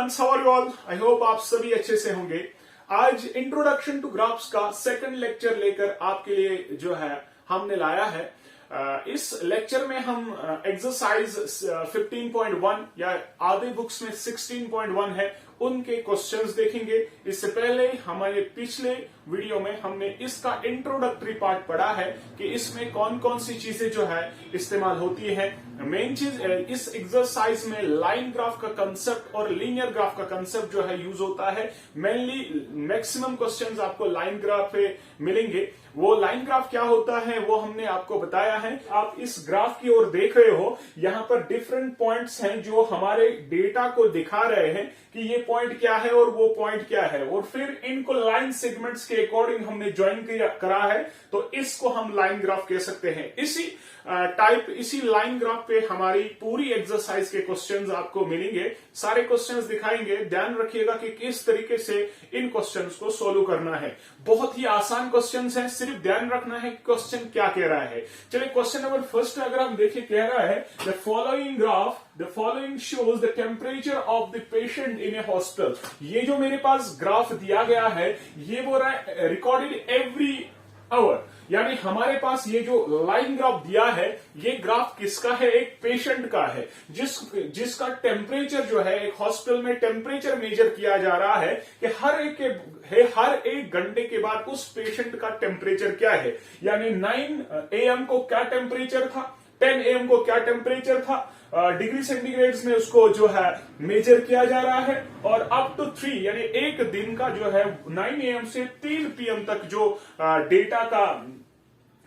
Students, how are you all? I hope आप सभी अच्छे से होंगे। आज इंट्रोडक्शन टू ग्राफ्स का सेकंड लेक्चर लेकर आपके लिए जो है हमने लाया है। इस लेक्चर में हम एक्सरसाइज 15.1 या आधे बुक्स में 16.1 है उनके क्वेश्चंस देखेंगे। इससे पहले हमारे पिछले वीडियो में हमने इसका इंट्रोडक्टरी पार्ट पढ़ा है कि इसमें कौन कौन सी चीजें जो है इस्तेमाल होती है। मेन चीज इस एक्सरसाइज में लाइन ग्राफ का कंसेप्ट और लीनियर ग्राफ का कंसेप्ट जो है यूज होता है। मेनली मैक्सिमम क्वेश्चंस आपको लाइन ग्राफ पे मिलेंगे। वो लाइन ग्राफ क्या होता है वो हमने आपको बताया है। आप इस ग्राफ की ओर देख रहे हो, यहाँ पर डिफरेंट पॉइंट्स हैं जो हमारे डेटा को दिखा रहे हैं कि ये पॉइंट क्या है और वो पॉइंट क्या है, और फिर इनको लाइन सेगमेंट्स के अकॉर्डिंग हमने ज्वाइन करा है, तो इसको हम लाइन ग्राफ कह सकते हैं। इसी लाइन ग्राफ पे हमारी पूरी एक्सरसाइज के क्वेश्चंस आपको मिलेंगे। सारे क्वेश्चंस दिखाएंगे, ध्यान रखिएगा कि किस तरीके से इन क्वेश्चंस को सोल्व करना है। बहुत ही आसान क्वेश्चंस हैं, सिर्फ ध्यान रखना है क्वेश्चन क्या कह रहा है। चलिए क्वेश्चन नंबर फर्स्ट अगर हम देखें, कह रहा है the following shows the temperature of the patient in A hospital. ये जो मेरे पास ग्राफ दिया गया है ये वो रिकॉर्डेड एवरी आवर, यानी हमारे पास ये जो लाइन ग्राफ दिया है ये ग्राफ किसका है? एक पेशेंट का है जिसका टेम्परेचर जो है एक हॉस्पिटल में टेम्परेचर मेजर किया जा रहा है कि हर एक घंटे के बाद उस पेशेंट का टेम्परेचर क्या है। यानी 9 AM को क्या टेम्परेचर था, 10 AM को क्या टेम्परेचर था, डिग्री सेंटीग्रेड में उसको जो है मेजर किया जा रहा है, और अप टू 3 यानी एक दिन का जो है 9 AM से 3 PM तक जो डेटा का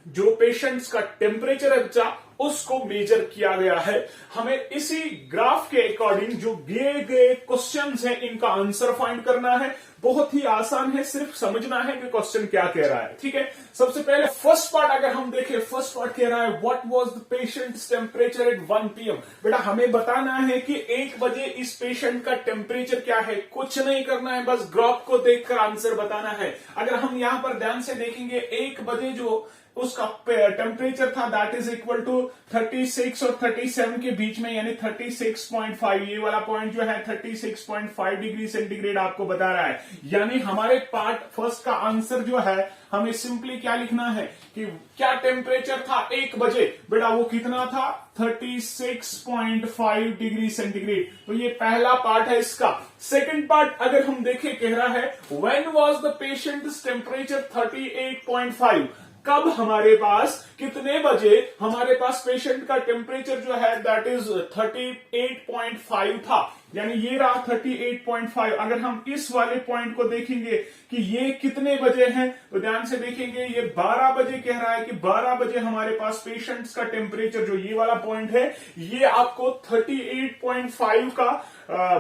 जो पेशेंट्स का टेम्परेचर है उसको मेजर किया गया है। हमें इसी ग्राफ के अकॉर्डिंग जो दिए गए क्वेश्चंस हैं इनका आंसर फाइंड करना है। बहुत ही आसान है, सिर्फ समझना है कि क्वेश्चन क्या कह रहा है। ठीक है, सबसे पहले फर्स्ट पार्ट अगर हम देखें, फर्स्ट पार्ट कह रहा है what was the patient's temperature at 1 PM। बेटा हमें बताना है कि 1 बजे इस पेशेंट का टेम्परेचर क्या है। कुछ नहीं करना है, बस ग्राफ को देखकर आंसर बताना है। अगर हम यहां पर ध्यान से देखेंगे 1 बजे जो उसका टेम्परेचर था दैट इज इक्वल टू 36 और 37 के बीच में, यानी 36.5। ये वाला पॉइंट जो है 36.5 डिग्री सेंटीग्रेड आपको बता रहा है। यानी हमारे पार्ट फर्स्ट का आंसर जो है हमें सिंपली क्या लिखना है कि क्या टेम्परेचर था 1 बजे। बेटा वो कितना था? 36.5 डिग्री सेंटीग्रेड। तो ये पहला पार्ट है इसका। सेकंड पार्ट अगर हम देखें, कह रहा है when was the patient's temperature 38.5। कब हमारे पास, कितने बजे हमारे पास पेशेंट का टेम्परेचर जो है दैट इज 38.5 था। यानी ये रहा 38.5। अगर हम इस वाले पॉइंट को देखेंगे कि ये कितने बजे हैं, तो ध्यान से देखेंगे ये 12 बजे कह रहा है कि 12 बजे हमारे पास पेशेंट्स का टेम्परेचर जो ये वाला पॉइंट है ये आपको 38.5 का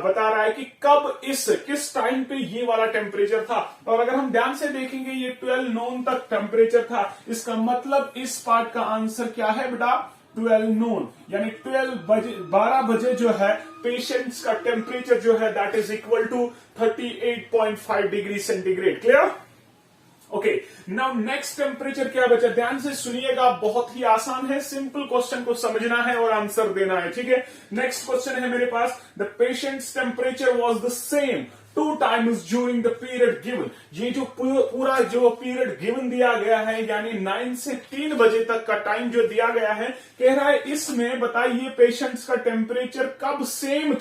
बता रहा है कि कब किस टाइम पे ये वाला टेम्परेचर था। और अगर हम ध्यान से देखेंगे ये 12 नून तक टेम्परेचर था। इसका मतलब इस पार्ट का आंसर क्या है बेटा? 12 नून, यानी 12 बजे जो है पेशेंट्स का टेम्परेचर जो है that is equal to 38.5 degree centigrade. Clear? Okay, now next temperature क्या बचा? ध्यान से सुनिएगा, बहुत ही आसान है, सिंपल क्वेश्चन को समझना है और आंसर देना है। ठीक है, नेक्स्ट क्वेश्चन है मेरे पास the patient's temperature was the same 2 times during the period given. ये जो पूरा जो पीरियड गिवन दिया गया है यानी 9 से 3 बजे तक का टाइम जो दिया गया है, कह रहा है इसमें बताइए पेशेंट्स का टेम्परेचर कब सेम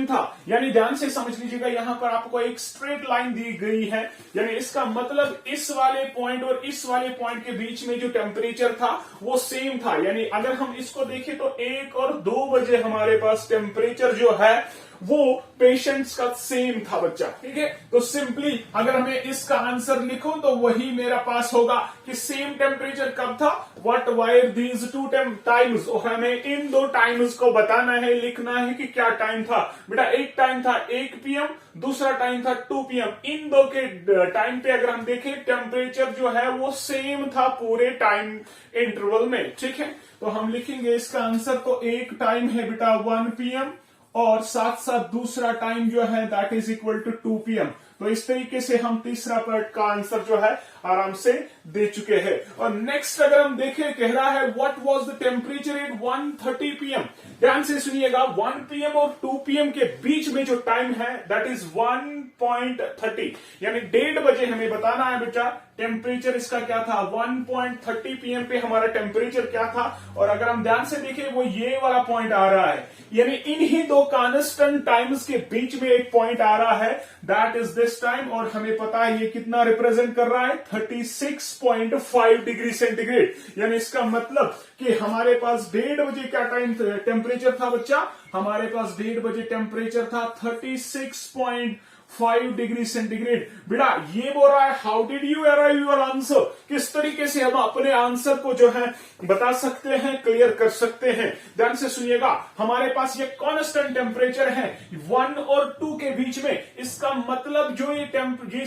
था। यानी ध्यान से समझ लीजिएगा, यहां पर आपको एक स्ट्रेट लाइन दी गई है, यानी इसका मतलब इस वाले पॉइंट और इस वाले पॉइंट के बीच में जो टेम्परेचर था वो सेम था। यानी अगर हम इसको देखें तो 1 और 2 बजे हमारे पास टेम्परेचर जो है वो पेशेंट्स का सेम था बच्चा। ठीक है, तो सिंपली अगर हमें इसका आंसर लिखो तो वही मेरा पास होगा कि सेम टेम्परेचर कब था, व्हाट वायर दीज 2 टाइम्स। और हमें इन 2 टाइम्स को बताना है, लिखना है कि क्या टाइम था। बेटा एक टाइम था 1 PM, दूसरा टाइम था 2 PM। इन दो के टाइम पे अगर हम देखें टेम्परेचर जो है वो सेम था पूरे टाइम इंटरवल में। ठीक है, तो हम लिखेंगे इसका आंसर, तो एक टाइम है बेटा 1 PM और साथ साथ दूसरा टाइम जो है that is equal to 2 PM। तो इस तरीके से हम तीसरा पार्ट का आंसर जो है आराम से दे चुके हैं। और नेक्स्ट अगर हम देखें, कह रहा है what was the temperature at 1:30 PM। ध्यान से सुनिएगा, 1 PM और 2 PM के बीच में जो टाइम है दैट इज 1:30, यानी 1:30 बजे हमें बताना है बेटा टेम्परेचर इसका क्या था। 1:30 PM पे हमारा टेम्परेचर क्या था, और अगर हम ध्यान से देखें वो ये वाला पॉइंट आ रहा है, यानी इन्हीं दो कांस्टेंट टाइम्स के बीच में एक पॉइंट आ रहा है दैट इज दिस टाइम, और हमें पता है ये कितना रिप्रेजेंट कर रहा है 36.5 डिग्री सेंटीग्रेड। यानी इसका मतलब कि हमारे पास 1:30 बजे क्या टाइम टेम्परेचर था बच्चा, हमारे पास 1:30 बजे टेम्परेचर था 36.5 डिग्री सेंटीग्रेड। बेटा ये बोल रहा है how did you arrive your answer, किस तरीके से हम अपने आंसर को जो है बता सकते हैं, क्लियर कर सकते हैं। ध्यान से सुनिएगा, हमारे पास ये कांस्टेंट टेम्परेचर है 1 और 2 के बीच में, इसका मतलब जो ये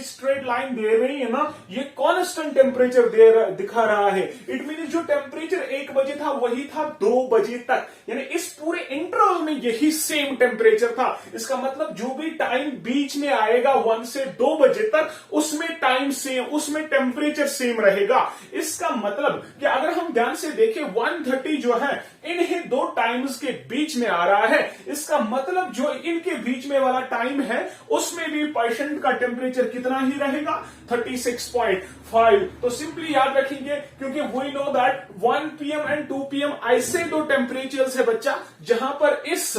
स्ट्रेट लाइन दे रही है ना, ये कांस्टेंट टेम्परेचर दिखा रहा है। इट मीन जो टेम्परेचर 1 बजे था वही था 2 बजे तक, यानी इस पूरे इंटरवल में यही सेम टेम्परेचर था। इसका मतलब जो भी टाइम बीच में आएगा 1 से 2 बजे तक, उसमें टाइम सेम, उसमें टेम्परेचर सेम रहेगा। इसका मतलब कि अगर हम ध्यान से देखें 1:30 जो है इन्हीं दो टाइम्स के बीच में आ रहा है, इसका मतलब जो इनके बीच में वाला टाइम है उसमें भी पेशेंट का टेम्परेचर कितना ही रहेगा 36.5। तो सिंपली याद रखेंगे, क्योंकि we know that 1 PM and 2 PM ऐसे दो टेम्परेचर्स है बच्चा जहां पर इस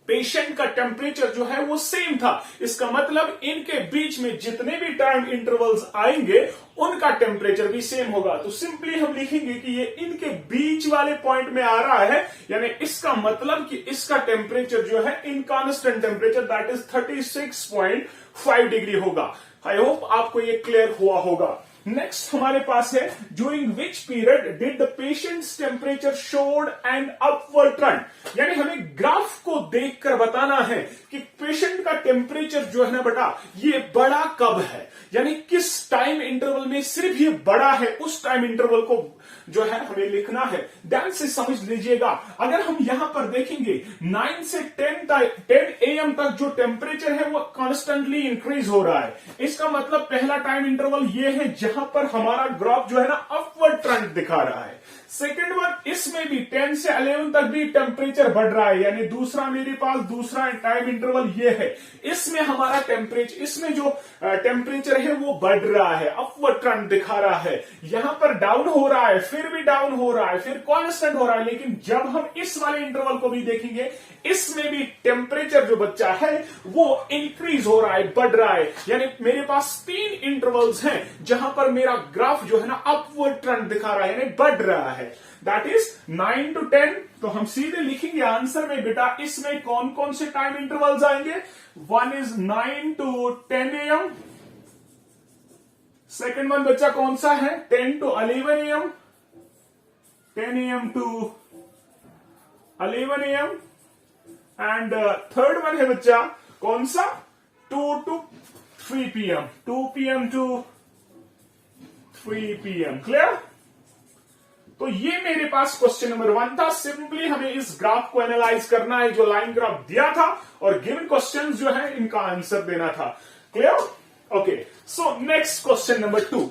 पेशेंट का टेम्परेचर जो है वो सेम था। इसका मतलब इनके बीच में जितने भी टाइम इंटरवल्स आएंगे उनका टेम्परेचर भी सेम होगा। तो सिंपली हम लिखेंगे कि ये इनके बीच वाले पॉइंट में आ रहा है, यानी इसका मतलब कि इसका टेम्परेचर जो है इनकांस्टेंट टेम्परेचर दैट इज 36.5 डिग्री होगा। आई होप आपको ये क्लियर हुआ होगा। नेक्स्ट हमारे पास है during which period did the patient's temperature showed and upward trend, यानी हमें ग्राफ को देखकर बताना है कि पेशेंट का टेम्परेचर जो है ना बेटा ये बड़ा कब है, यानी किस टाइम इंटरवल में सिर्फ ये बड़ा है, उस टाइम इंटरवल को जो है हमें लिखना है। ध्यान से समझ लीजिएगा, अगर हम यहां पर देखेंगे 9 से 10 AM तक जो टेम्परेचर है वो कॉन्स्टेंटली इंक्रीज हो रहा है। इसका मतलब पहला टाइम इंटरवल ये है जहां पर हमारा ग्राफ जो है ना अपवर्ड ट्रेंड दिखा रहा है। सेकेंड वन, इसमें भी 10 से 11 तक भी टेम्परेचर बढ़ रहा है, यानी दूसरा मेरे पास दूसरा टाइम इंटरवल ये है, इसमें हमारा टेम्परेचर, इसमें जो टेम्परेचर है वो बढ़ रहा है, अपवर्ड ट्रेंड दिखा रहा है। यहां पर डाउन हो रहा है, फिर भी डाउन हो रहा है, फिर कांस्टेंट हो रहा है। लेकिन जब हम इस वाले इंटरवल को भी देखेंगे, इसमें भी टेम्परेचर जो बच्चा है वो इंक्रीज हो रहा है, बढ़ रहा है। यानी मेरे पास 3 इंटरवल्स हैं जहां पर मेरा ग्राफ जो है ना अपवर्ड ट्रेंड दिखा रहा है, यानी बढ़ रहा है। That is 9 to 10। तो हम सीधे लिखेंगे आंसर में बेटा इसमें कौन कौन से टाइम इंटरवल्स आएंगे। 1 is 9 to 10 AM। Second one बच्चा कौन सा है 10 to 11 AM, 10 AM to 11 AM। And third one है बच्चा कौन सा 2 to 3 PM, 2 PM to 3 PM। Clear. तो ये मेरे पास क्वेश्चन नंबर 1 था। सिंपली हमें इस ग्राफ को एनालाइज करना है जो लाइन ग्राफ दिया था, और गिवन क्वेश्चन जो है इनका आंसर देना था। Clear. Okay, so next question number 2।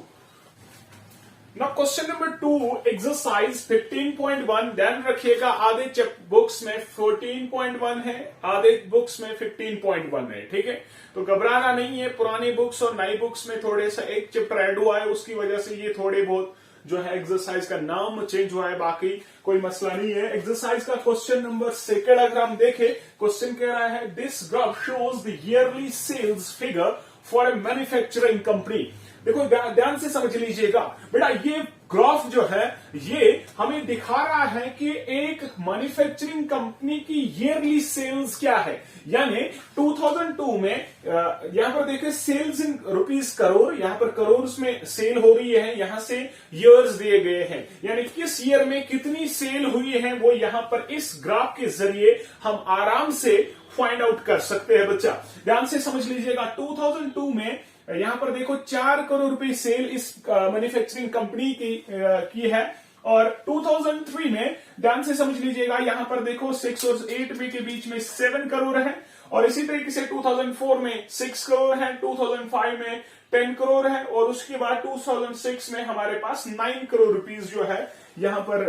Now question number 2 exercise 15.1। ध्यान रखिएगा आधे बुक्स में 14.1 है, आधे बुक्स में 15.1 है। ठीक है, तो घबराना नहीं है। पुरानी बुक्स और नई बुक्स में थोड़े सा एक चैप्टर ऐड हुआ है, उसकी वजह से ये थोड़े बहुत जो है एक्सरसाइज का नाम चेंज हुआ है, बाकी कोई मसला नहीं है। एक्सरसाइज का क्वेश्चन नंबर 2 अगर हम देखें, क्वेश्चन कह रहा है this graph shows the yearly sales figure for a manufacturing company. देखो ध्यान से समझ लीजिएगा बेटा, ये ग्राफ जो है ये हमें दिखा रहा है कि एक मैन्युफैक्चरिंग कंपनी की ईयरली सेल्स क्या है। यानी 2002 में यहां पर देखिए सेल्स इन रुपीस करोड़, यहां पर करोड़ में सेल हो रही है, यहां से ईयर्स दिए गए हैं, यानी किस ईयर में कितनी सेल हुई है वो यहां पर इस ग्राफ के जरिए हम आराम से फाइंड आउट कर सकते हैं। बच्चा ध्यान से समझ लीजिएगा, 2002 में यहां पर देखो 4 करोड़ रुपए सेल इस मैन्युफैक्चरिंग कंपनी की है, और 2003 में ध्यान से समझ लीजिएगा यहां पर देखो 6 और 8 के बीच में 7 करोड़ है, और इसी तरीके से 2004 में 6 करोड़ है, 2005 में 10 करोड़ है, और उसके बाद 2006 में हमारे पास 9 करोड़ रुपीस जो है यहां पर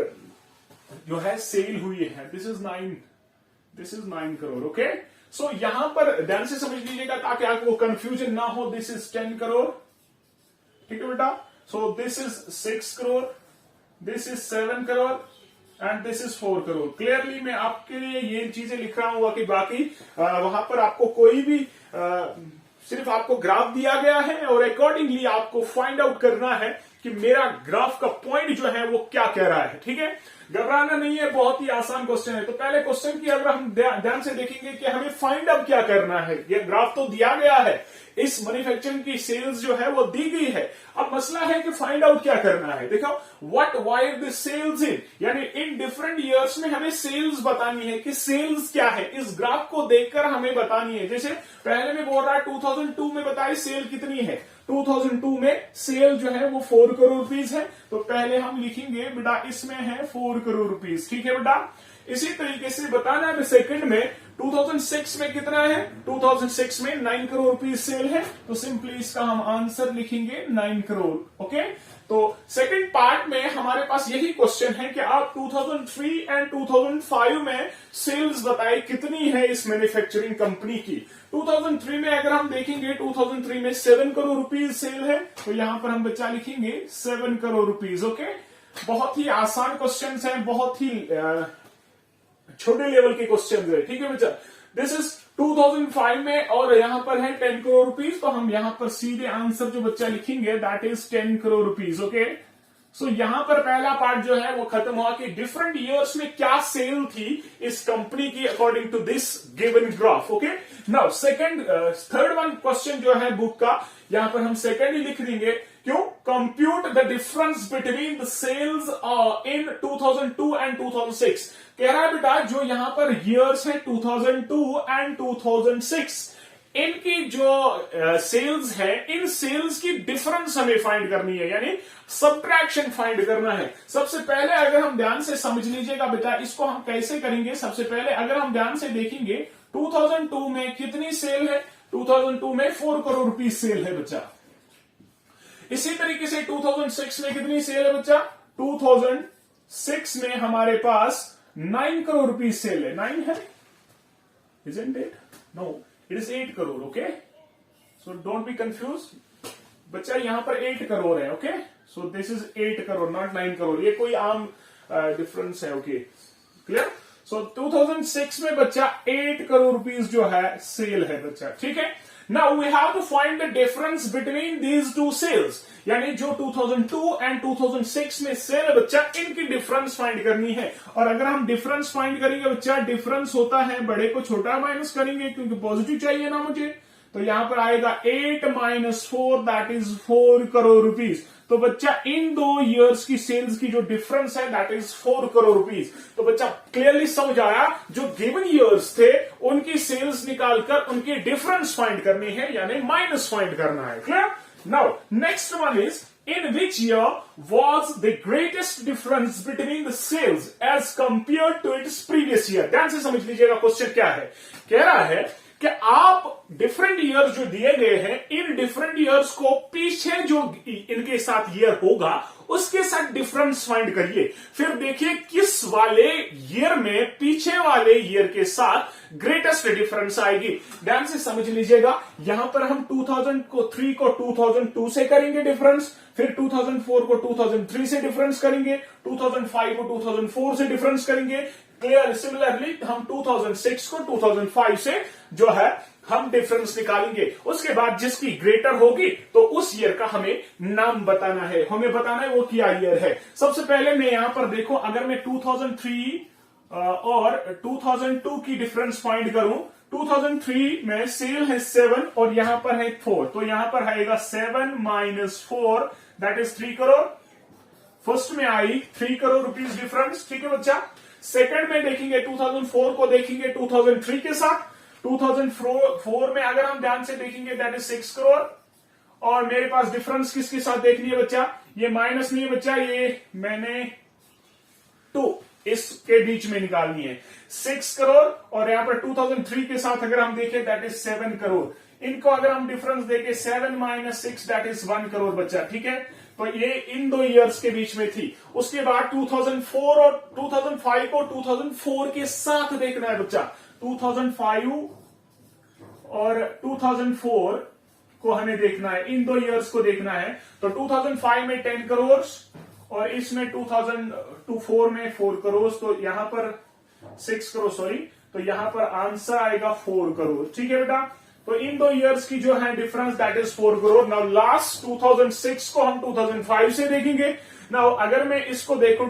जो है सेल हुई है। This is 9 crore. Okay, so यहां पर ध्यान से समझ लीजिएगा ताकि आपको कंफ्यूजन ना हो। दिस इज 10 करोड़, ठीक है बेटा। So this is 6 crore, this is 7 crore and this is 4 crore. Clearly मैं आपके लिए ये चीजें लिख रहा हूं कि बाकी वहां पर आपको कोई भी सिर्फ आपको ग्राफ दिया गया है और अकॉर्डिंगली आपको फाइंड आउट करना है कि मेरा ग्राफ का पॉइंट जो है वो क्या कह रहा है। ठीक है, घबराना नहीं है, बहुत ही आसान क्वेश्चन है। तो पहले क्वेश्चन की अगर हम ध्यान से देखेंगे कि हमें फाइंड आउट क्या करना है। ये ग्राफ तो दिया गया है, इस मैन्युफैक्चरिंग की सेल्स जो है वो दी गई है। अब मसला है कि फाइंड आउट क्या करना है। देखो, व्हाट वाई द सेल्स इन, यानी इन डिफरेंट ईयर्स में हमें सेल्स बतानी है कि सेल्स क्या है। इस ग्राफ को देखकर हमें बतानी है। जैसे पहले में बोल रहा है 2002 में बताइए सेल कितनी है। 2002 में सेल जो है वो 4 करोड़ रुपीस है। तो पहले हम लिखेंगे बेटा इसमें है 4 करोड़ रुपीस। ठीक है बेटा, इसी तरीके से बताना है सेकंड में 2006 में कितना है। 2006 में 9 करोड़ रुपीस सेल है, तो सिंपली इसका हम आंसर लिखेंगे 9 करोड़। ओके, तो सेकंड पार्ट में हमारे पास यही क्वेश्चन है कि आप 2003 एंड 2005 में सेल्स बताए कितनी है इस मैन्युफैक्चरिंग कंपनी की। 2003 में अगर हम देखेंगे 2003 में 7 करोड़ रुपीस सेल है, तो यहां पर हम बच्चा लिखेंगे 7 करोड़ रुपीस। ओके, बहुत ही आसान क्वेश्चन है, बहुत ही छोटे लेवल के क्वेश्चन है। ठीक है बच्चा, दिस इज 2005 में और यहां पर है 10 करोड़ रुपीस, तो हम यहां पर सीधे आंसर जो बच्चा लिखेंगे that is 10 crore rupees. Okay, so यहां पर पहला पार्ट जो है वो खत्म हुआ कि डिफरेंट ईयर्स में क्या सेल थी इस कंपनी की according to this given graph. Okay, now second third one question जो है बुक का, यहां पर हम सेकंड ही लिख देंगे। क्यों? Compute the difference between the sales in 2002 and 2006। कह रहा है बेटा जो यहां पर ईयर्स है 2002 एंड 2006, इनकी जो सेल्स है, इन सेल्स की डिफरेंस हमें फाइंड करनी है, यानी सब्ट्रैक्शन फाइंड करना है। सबसे पहले अगर हम ध्यान से समझ लीजिएगा बेटा, इसको हम कैसे करेंगे। सबसे पहले अगर हम ध्यान से देखेंगे 2002 में कितनी सेल है। 2002 में 4 करोड़ रुपीस सेल है बच्चा। इसी तरीके से 2006 में कितनी सेल है बच्चा। 2006 में हमारे पास 9 करोड़ रुपीस सेल है। 9 है, isn't it? No, it is 8 crore. Okay, so don't be confuse बच्चा, यहां पर 8 करोड़ है। Okay, so this is 8 crore not 9 crore, ये कोई आम डिफरेंस है। Okay, clear. सो 2006 में बच्चा 8 करोड़ रुपीस जो है सेल है बच्चा। ठीक है, now we have to find the difference between these two sales, यानी जो 2002 एंड 2006 में सेल है बच्चा, इनकी डिफरेंस फाइंड करनी है। और अगर हम डिफरेंस फाइंड करेंगे बच्चा, डिफरेंस होता है बड़े को छोटा माइनस करेंगे क्योंकि पॉजिटिव चाहिए ना मुझे, तो यहां पर आएगा 8 minus 4 that is 4 crore rupees. तो बच्चा इन दो ईयर्स की सेल्स की जो डिफरेंस है दैट इज 4 करोड़ रुपीस। तो बच्चा क्लियरली समझ आया, जो गिवन ईयर्स थे उनकी सेल्स निकालकर उनकी डिफरेंस फाइंड करनी है, यानी माइनस फाइंड करना है। Clear. Now next one is in which year was the greatest difference between the sales as compared to its previous year। ध्यान से समझ लीजिएगा क्वेश्चन क्या है। कह रहा है कि आप डिफरेंट ईयर्स जो दिए गए हैं, इन डिफरेंट ईयर्स को पीछे जो इनके साथ ईयर होगा उसके साथ डिफरेंस फाइंड करिए। फिर देखिए किस वाले ईयर में पीछे वाले ईयर के साथ ग्रेटेस्ट डिफरेंस आएगी। ध्यान से समझ लीजिएगा, यहां पर हम 2003 को 2002 से करेंगे डिफरेंस, फिर 2004 को 2003 से डिफरेंस करेंगे, 2005 को 2004 से डिफरेंस करेंगे। क्लियर। सिमिलरली हम 2006 को 2005 से जो है हम डिफरेंस निकालेंगे। उसके बाद जिसकी ग्रेटर होगी तो उस ईयर का हमें नाम बताना है, हमें बताना है वो क्या ईयर है। सबसे पहले मैं यहां पर देखो, अगर मैं 2003 और 2002 की डिफरेंस फाइंड करूं, 2003 में सेल है 7 और यहां पर है 4, तो यहां पर आएगा 7 minus 4 that is 3 crore. First में आई 3 करोड़ रुपीस डिफरेंस। ठीक है बच्चा। सेकंड में देखेंगे 2004 को देखेंगे 2003 के साथ, 2004 में अगर हम ध्यान से देखेंगे दैट इज 6 करोड़। और मेरे पास डिफरेंस किसके साथ देखनी है बच्चा, ये माइनस नहीं है बच्चा, ये मैंने 2 इसके बीच में निकालनी है, 6 करोड़। और यहां पर 2003 के साथ अगर हम देखें दैट इज 7 करोड़। इनको अगर हम डिफरेंस देके 7 माइनस 6 दैट इज 1 करोड़ बच्चा, ठीक है। तो ये इन 2 ईयर्स के बीच में थी। उसके बाद 2004 और 2005 को 2004 के साथ देखना है बच्चा। 2005 और 2004 को हमें देखना है, इन 2 ईयर्स को देखना है। तो 2005 में 10 करोड़ और इसमें 2004 में 4 करोड़, तो यहां पर 6 करोड़, सॉरी, तो यहां पर आंसर आएगा 4 करोड़, ठीक है बेटा। तो इन 2 ईयर्स की जो है difference that is 4 crore. Now last 2006 को हम 2005 से देखेंगे। नाउ अगर मैं इसको देखूं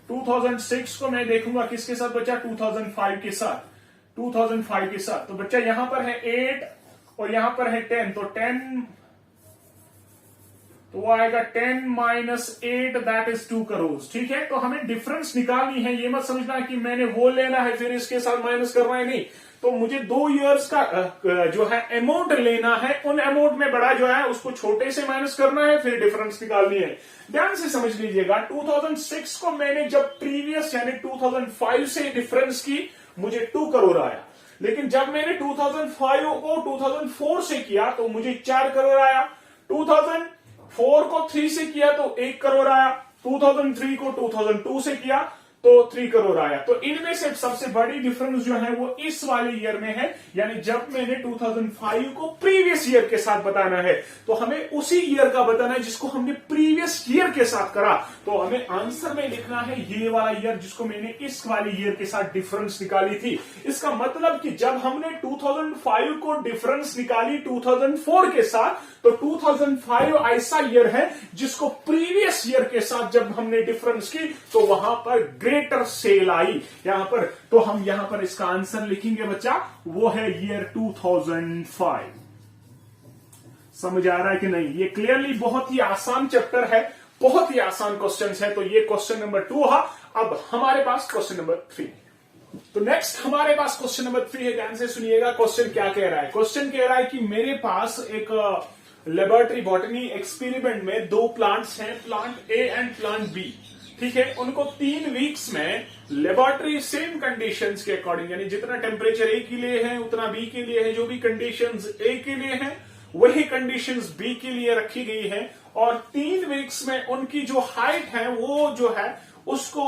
2006 को मैं देखूंगा किसके साथ बच्चा, 2005 के साथ, 2005 के साथ। तो बच्चा यहां पर है 8 और यहां पर है 10, तो 10, तो वो आएगा 10 माइनस 8 दैट इज 2 करोड़, ठीक है। तो हमें डिफरेंस निकालनी है, ये मत समझना कि मैंने वो लेना है फिर इसके साथ माइनस करना है, नहीं। तो मुझे 2 ईयर्स का जो है अमाउंट लेना है, उन अमाउंट में बड़ा जो है उसको छोटे से माइनस करना है, फिर डिफरेंस निकालनी है। ध्यान से समझ लीजिएगा, 2006 को मैंने जब प्रीवियस यानी 2005 से डिफरेंस की, मुझे 2 करोड़ आया। लेकिन जब मैंने 2005 को 2004 से किया तो मुझे 4 करोड़ आया। 2004 को 3 से किया तो 1 करोड़ आया। 2003 को 2002 से किया तो 3 करोड़ आया। तो इनमें से सबसे बड़ी डिफरेंस जो है वो इस वाले ईयर में है, यानी जब मैंने 2005 को प्रीवियस ईयर के साथ बताना है, तो हमें उसी ईयर का बताना है जिसको हमने प्रीवियस ईयर के साथ करा। तो हमें आंसर में लिखना है ये वाला ईयर जिसको मैंने इस वाले ईयर के साथ डिफरेंस निकाली थी। इसका मतलब कि जब हमने 2005 को डिफरेंस निकाली 2004 के साथ, तो 2005 ऐसा ईयर है जिसको प्रीवियस ईयर के साथ जब हमने डिफरेंस की तो वहां पर ग्रेटर सेल आई यहां पर। तो हम यहां पर इसका आंसर लिखेंगे बच्चा, वो है ईयर 2005। समझ आ रहा है कि नहीं? ये क्लियरली बहुत ही आसान चैप्टर है, बहुत ही आसान क्वेश्चन है। तो ये क्वेश्चन नंबर 2 है। अब हमारे पास क्वेश्चन नंबर 3। तो नेक्स्ट हमारे पास क्वेश्चन नंबर 3 है। ध्यान से सुनिएगा, क्वेश्चन क्या कह रहा है। क्वेश्चन कह रहा है कि मेरे पास एक लेबोरेटरी बॉटनी एक्सपेरिमेंट में 2 प्लांट्स हैं, plant A and plant B, ठीक है। उनको 3 वीक्स में लेबोरेटरी सेम कंडीशंस के अकॉर्डिंग, यानी जितना टेम्परेचर ए के लिए है उतना बी के लिए है, जो भी कंडीशंस ए के लिए हैं वही कंडीशंस बी के लिए रखी गई है। और 3 वीक्स में उनकी जो हाइट है वो जो है उसको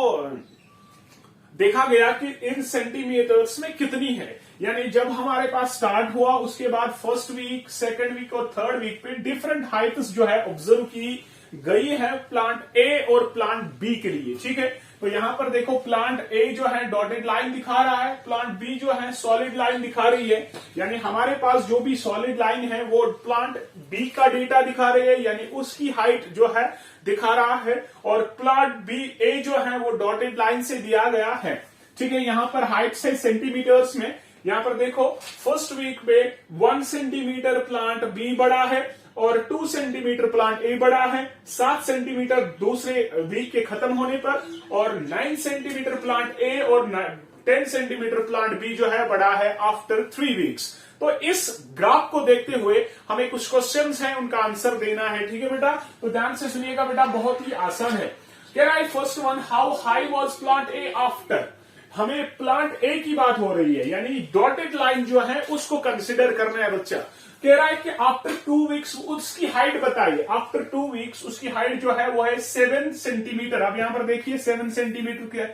देखा गया कि इन सेंटीमीटर्स में कितनी है। यानी जब हमारे पास स्टार्ट हुआ उसके बाद फर्स्ट वीक, सेकंड वीक और थर्ड वीक पे डिफरेंट हाइट्स जो है ऑब्जर्व की गई है प्लांट ए और प्लांट बी के लिए, ठीक है। तो यहां पर देखो प्लांट ए जो है डॉटेड लाइन दिखा रहा है, प्लांट बी जो है सॉलिड लाइन दिखा रही है। यानी हमारे पास जो भी सॉलिड लाइन है वो प्लांट बी का डेटा दिखा रही है, यानी उसकी हाइट जो है दिखा रहा है। और प्लांट बी ए जो है वो डॉटेड लाइन से दिया गया है, ठीक है। यहां पर हाइट से सेंटीमीटर्स में, यहां पर देखो फर्स्ट वीक में 1 सेंटीमीटर प्लांट बी बड़ा है और 2 सेंटीमीटर प्लांट ए बड़ा है, 7 सेंटीमीटर दूसरे वीक के खत्म होने पर, और 9 सेंटीमीटर प्लांट ए और 10 सेंटीमीटर प्लांट बी जो है बड़ा है आफ्टर 3 वीक्स। तो इस ग्राफ को देखते हुए हमें कुछ क्वेश्चंस हैं, उनका आंसर देना है, ठीक है बेटा। तो ध्यान से सुनिएगा बेटा, बहुत ही आसान है। कह रहा है first one, how high was plant A after. हमें प्लांट ए की बात हो रही है, यानी डॉटेड लाइन जो है उसको कंसिडर करना है बच्चा। कह रहा है कि आफ्टर 2 वीक्स उसकी हाइट बताइए। आफ्टर 2 वीक्स उसकी हाइट जो है वो है 7 सेंटीमीटर। अब यहां पर देखिए 7 सेंटीमीटर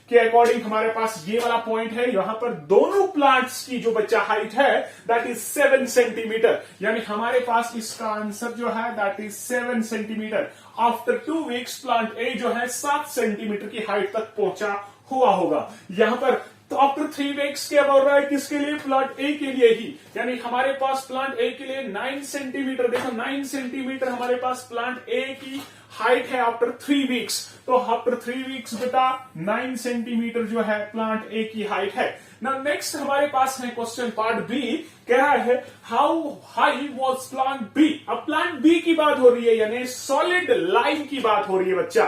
के अकॉर्डिंग हमारे पास ये वाला पॉइंट है। यहां पर दोनों प्लांट्स की जो बच्चा हाइट है दैट इज 7 सेंटीमीटर, यानी हमारे पास इसका आंसर जो है that is 7 centimetre. After 2 weeks plant A जो है 7 सेंटीमीटर की हाइट तक पहुंचा हुआ होगा। यहां पर तो आफ्टर 3 वीक्स क्या बोल रहा है, किसके लिए, प्लांट ए के लिए ही। यानी हमारे पास प्लांट ए के लिए 9 सेंटीमीटर, देखो 9 सेंटीमीटर हमारे पास प्लांट ए की हाइट है आफ्टर 3 वीक्स। तो आफ्टर 3 वीक्स बेटा 9 सेंटीमीटर जो है प्लांट ए की हाइट है। नाउ नेक्स्ट हमारे पास है क्वेश्चन पार्ट बी। कह रहा है how high was plant B. अब प्लांट बी की बात हो रही है, यानी सॉलिड लाइन की बात हो रही है बच्चा।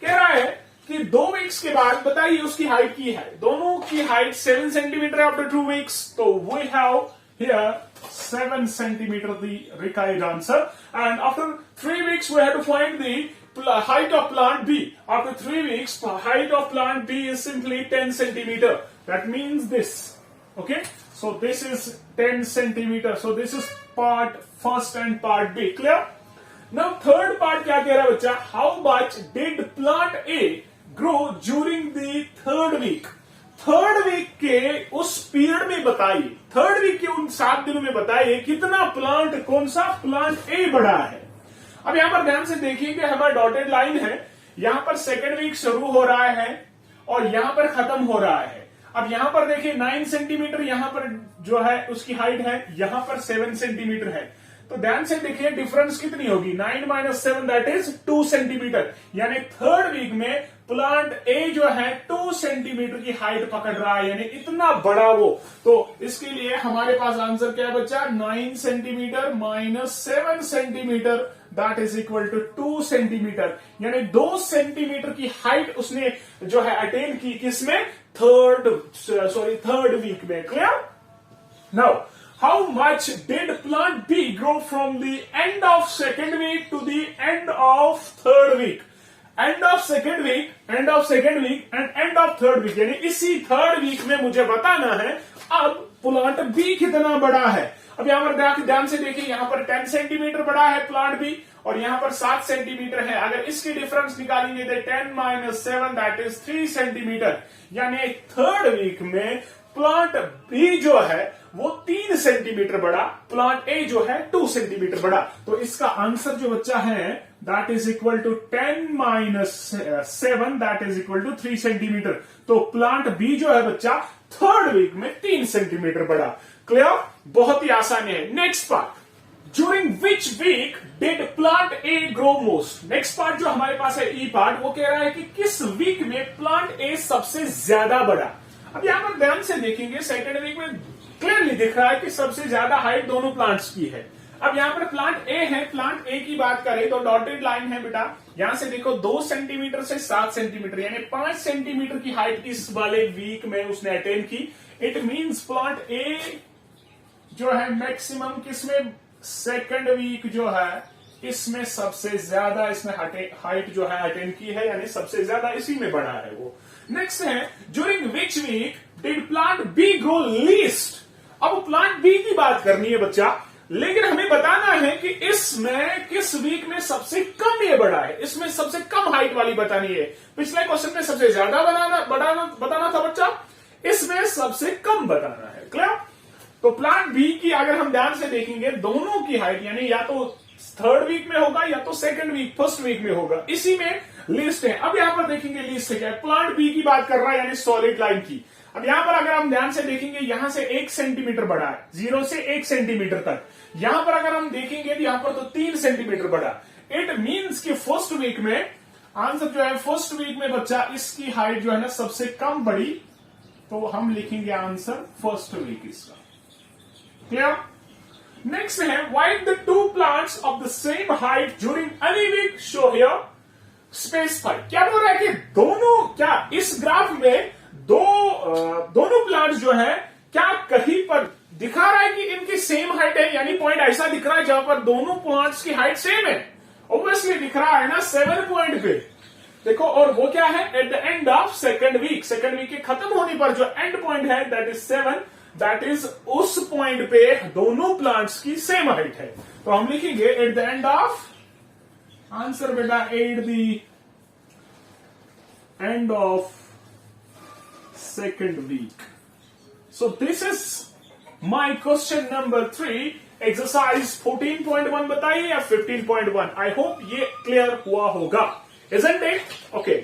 कह रहा है कि 2 वीक्स के बाद बताइए उसकी हाइट की है। दोनों की हाइट 7 सेंटीमीटर आफ्टर 2 वीक्स। तो we have here 7 centimetre the required answer. And after 3 weeks we have to find the height of plant B. After 3 weeks, the height of plant B is simply 10 centimeter. That means this. Okay? So this is 10 centimeter. So this is part first and part B. Clear? Now third part क्या कह रहा है बच्चा? How much did plant A grow during the third week? Third week के उस period में बताइए, third week के उन 7 दिनों में बताइए कितना प्लांट, कौन सा प्लांट ए बढ़ा है। अब यहां पर ध्यान से देखिए कि हमारा डॉटेड लाइन है, यहां पर सेकेंड वीक शुरू हो रहा है और यहां पर खत्म हो रहा है। अब यहां पर देखिए 9 सेंटीमीटर यहां पर जो है उसकी हाइट है, यहां पर 7 सेंटीमीटर है। तो ध्यान से देखिए डिफरेंस कितनी होगी, 9 - 7 दैट इज 2 सेंटीमीटर। यानी थर्ड वीक में प्लांट ए जो है 2 सेंटीमीटर की हाइट पकड़ रहा है, यानी इतना बड़ा वो। तो इसके लिए हमारे पास आंसर क्या है बच्चा, 9 centimetre minus 7 centimetre that is equal to 2 centimetre. यानी 2 सेंटीमीटर की हाइट उसने जो है अटेन की, किसमें, थर्ड वीक में। Clear? Now how much did plant B grow from the end of second week to the end of third week? End of second week and end of third week, यानी इसी third week में मुझे बताना है अब plant B कितना बड़ा है। अब यहां पर ध्यान से देखिए, यहां पर 10 सेंटीमीटर बड़ा है प्लांट बी और यहां पर 7 सेंटीमीटर है। अगर इसकी डिफरेंस निकालेंगे तो 10 - 7 दैट इज 3 सेंटीमीटर। यानी थर्ड वीक में प्लांट बी जो है वो 3 सेंटीमीटर बड़ा, प्लांट ए जो है 2 सेंटीमीटर बड़ा। तो इसका आंसर जो बच्चा है that is equal to 10 - 7 that is equal to 3 centimetre. तो प्लांट बी जो है बच्चा थर्ड वीक में 3 सेंटीमीटर बड़ा। क्लियर? बहुत ही आसान है। Next part, during which week did plant A grow most? Next part जो हमारे पास है ई पार्ट, वो कह रहा है कि किस वीक में प्लांट ए सबसे ज्यादा बढ़ा। अब यहां पर ध्यान से देखेंगे, सेकेंड वीक में क्लियरली दिख रहा है कि सबसे ज्यादा हाइट दोनों प्लांट्स की है। अब यहां पर प्लांट ए है, प्लांट ए की बात करें तो डॉटेड लाइन है बेटा, यहां से देखो 2 सेंटीमीटर से 7 सेंटीमीटर यानी 5 सेंटीमीटर की हाइट इस वाले वीक में उसने अटेन की। इट मींस प्लांट ए जो है मैक्सिमम किसमें, सेकेंड वीक जो है इसमें सबसे ज्यादा इसने हाइट जो है अटेन की है, यानी सबसे ज्यादा इसी में बढ़ा है वो। नेक्स्ट है, during which week did plant B grow least? अब प्लांट बी की बात करनी है बच्चा, लेकिन हमें बताना है कि इसमें किस वीक में सबसे कम ये बढ़ा है, इसमें सबसे कम हाइट वाली बतानी है। पिछले क्वेश्चन में सबसे ज्यादा बताना था बच्चा, इसमें सबसे कम बताना है। क्लियर? तो प्लांट बी की अगर हम ध्यान से देखेंगे, दोनों की हाइट यानी या तो थर्ड वीक में होगा या तो सेकंड वीक फर्स्ट वीक में होगा, इसी में लिस्ट है। अब यहां पर देखेंगे लिस्ट है क्या, प्लांट बी की बात कर रहा है यानी सॉलिड लाइन की। अब यहां पर अगर हम ध्यान से देखेंगे, यहां से 1 सेंटीमीटर बढ़ा है, 0 से 1 सेंटीमीटर तक। यहां पर अगर हम देखेंगे तो यहां पर तो 3 सेंटीमीटर बढ़ा। इट मींस कि फर्स्ट वीक में आंसर जो है, फर्स्ट वीक में बच्चा इसकी हाइट जो है ना सबसे कम बढ़ी, तो हम लिखेंगे आंसर फर्स्ट वीक इसका। क्लियर? नेक्स्ट है, were the 2 plants of the same height during any week show here specify. क्या बोल रहा है कि दोनों, क्या इस ग्राफ में दोनों प्लांट्स जो है क्या कहीं पर दिखा रहा है कि इनकी सेम हाइट है, यानी पॉइंट ऐसा दिख रहा है जहां पर दोनों प्लांट्स की हाइट सेम है? ऑब्वियसली दिख रहा है ना 7 पॉइंट पे देखो, और वो क्या है, at the end of second week के खत्म होने पर जो एंड पॉइंट है दैट इज 7, दैट इज उस पॉइंट पे दोनों प्लांट्स की सेम हाइट है। तो हम लिखेंगे at the end of, answer बेटा at the end of second week. So this is my question number 3, exercise 14.1 बताइए या 15.1। I hope ये clear हुआ होगा, isn't it? Okay.